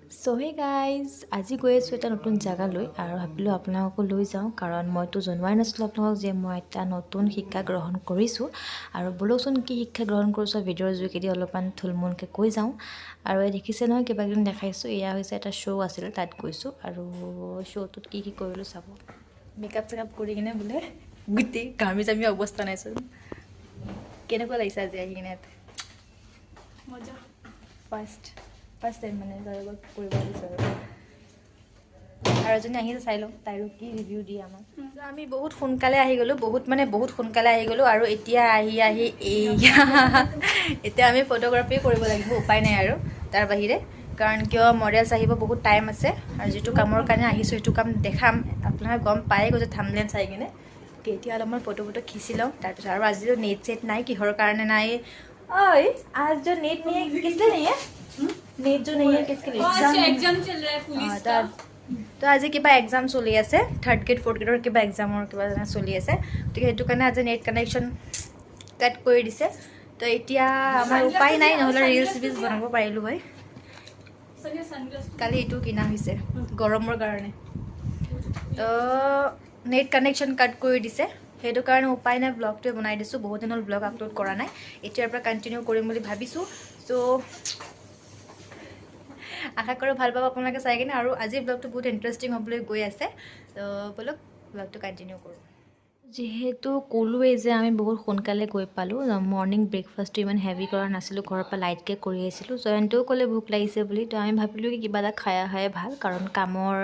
So hey guys, আজি গৈ আছোঁ এটা নতুন জাগালৈ আৰু ভাবিলোঁ আপোনালোকক লৈ যাওঁ কাৰণ মইতো জনোৱাই নাছিলোঁ আপোনালোকক যে মই এটা নতুন শিক্ষা গ্ৰহণ কৰিছোঁ আৰু বলকচোন কি শিক্ষা গ্ৰহণ কৰিছোঁ ভিডিঅ'ৰ যোগেদি অলপমান থুলমূলকৈ কৈ যাওঁ আৰু দেখিছে নহয় কিবা কিবি দেখাইছোঁ এয়া হৈছে এটা শ্ব' আছিল তাত গৈছোঁ আৰু শ্ব'টোত কি কৰিলোঁ চাব মেকআপ চেকআপ কৰি কিনে বোলে গোটেই ঘামি জামি অৱস্থা নাইচোন কেনেকুৱা লাগিছে আজি আহি কিনে মজা ফাৰ্ষ্ট টাইম মানে কৰিব বিচাৰোঁ আৰু এজনী আহিছে চাই লওঁ তাইৰো কি ৰিভিউ দিয়ে আমাক আমি বহুত সোনকালে আহি গ'লোঁ বহুত সোনকালে আহি গ'লোঁ আৰু এতিয়া আহি এতিয়া আমি ফটোগ্ৰাফী কৰিব লাগিব উপায় নাই আৰু তাৰ বাহিৰে কাৰণ কিয় মডেলছ আহিব বহুত টাইম আছে আৰু যিটো কামৰ কাৰণে আহিছোঁ সেইটো কাম দেখাম আপোনালোকে গম পায়ে গৈছে থাম্বনেইল চাই কিনে এতিয়া অলপমান ফটো খিচি লওঁ তাৰপিছত আৰু আজিতো নেট চেট নাই কিহৰ কাৰণে নাই ঐ आज जो नेट नहीं है किसलिए नहीं है नेट जो नहीं है किसके लिए एग्जाम चल रहा है पुलिस का तो आज किबा एग्जाम चली আছে থাৰ্ড গ্ৰেড ফ'ৰ্থ গ্ৰেডৰ কিবা এক্সামৰ কিবা চলি আছে গতিকে সেইটো কাৰণে আজি নেট কানেকশ্যন কাট কৰি দিছে তো এতিয়া আমাৰ উপায় নাই নহ'লে ৰিলছ বনাব পাৰিলোঁ হয় কালি এইটো কিনা হৈছে গৰমৰ কাৰণে তো নেট কানেকশ্যন কাট কৰি দিছে সেইটো কাৰণে উপায় নাই ব্লগটোৱে বনাই দিছোঁ বহুত দিন হ'ল ব্লগ আপলোড কৰা নাই এতিয়াৰ পৰা কণ্টিনিউ কৰিম বুলি ভাবিছোঁ চ' আশা কৰোঁ ভাল পাব আপোনালোকে চাই কিনে আৰু আজিৰ ব্লগটো বহুত ইণ্টাৰেষ্টিং হ'বলৈ গৈ আছে ত' ব'লক ব্লগটো কণ্টিনিউ কৰোঁ যিহেতু ক'লোৱেই যে আমি বহুত সোনকালে গৈ পালোঁ মৰ্ণিং ব্ৰেকফাষ্টটো ইমান হেভি কৰা নাছিলোঁ ঘৰৰ পৰা লাইটকৈ কৰি আহিছিলোঁ জয়ন্তেও ক'লে ভোক লাগিছে বুলি তো আমি ভাবিলোঁ কি কিবা এটা খাই অহাই ভাল কাৰণ কামৰ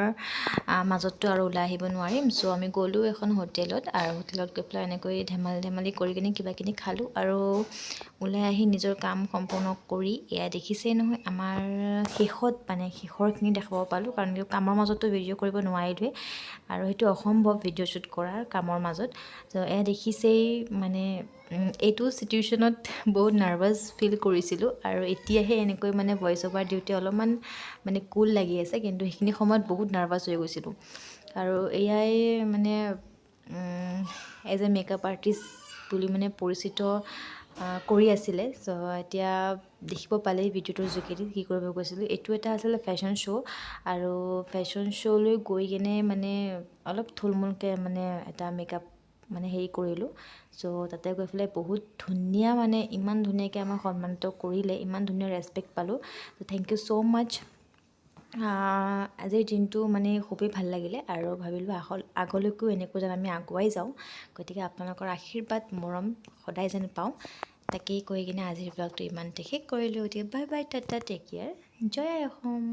মাজততো আৰু ওলাই আহিব নোৱাৰিম চ' আমি গ'লোঁ এখন হোটেলত আৰু হোটেলত গৈ পেলাই এনেকৈ ধেমালি কৰি কিনে কিবাকিনি খালোঁ আৰু ওলাই আহি নিজৰ কাম সম্পূৰ্ণ কৰি এয়া দেখিছেই নহয় আমাৰ শেষৰখিনি দেখাব পালোঁ কাৰণ কামৰ মাজতো ভিডিঅ' কৰিব নোৱাৰিলোৱে আৰু সেইটো অসম্ভৱ ভিডিঅ' শ্বুট কৰাৰ কামৰ মাজত তো এয়া দেখিছেই মানে এইটো চিটুৱেশ্যনত বহুত নাৰ্ভাছ ফিল কৰিছিলোঁ আৰু এতিয়াহে এনেকৈ মানে ভইচ অভাৰ দিওঁতে অলপমান মানে কুল লাগি আছে কিন্তু সেইখিনি সময়ত বহুত নাৰ্ভাছ হৈ গৈছিলোঁ আৰু এয়াই মানে এজ এ মেকআপ আৰ্টিষ্ট বুলি মানে পৰিচিত কৰি আছিলে চ' এতিয়া দেখিব পালেই ভিডিঅ'টোৰ যোগেদি কি কৰিব গৈছিলোঁ এইটো এটা আছিলে ফেশ্বন শ্ব' আৰু ফেশ্বন শ্ব'লৈ গৈ কিনে মানে অলপ থুলমূলকৈ মানে এটা মেকআপ মানে হেৰি কৰিলোঁ চ' তাতে গৈ পেলাই বহুত ধুনীয়া মানে ইমান ধুনীয়াকৈ আমাক সন্মানিত কৰিলে ইমান ধুনীয়া ৰেচপেক্ট পালোঁ ত' থেংক ইউ ছ' মাছ আজিৰ দিনটো মানে খুবেই ভাল লাগিলে আৰু ভাবিলোঁ আগলৈকো এনেকৈ যেন আমি আগুৱাই যাওঁ গতিকে আপোনালোকৰ আশীৰ্বাদ মৰম সদায় যেন পাওঁ তাকেই কৈ কিনে আজিৰ ব্লগটো ইমানতে শেষ কৰিলোঁ গতিকে bye bye tata take care জয় অসম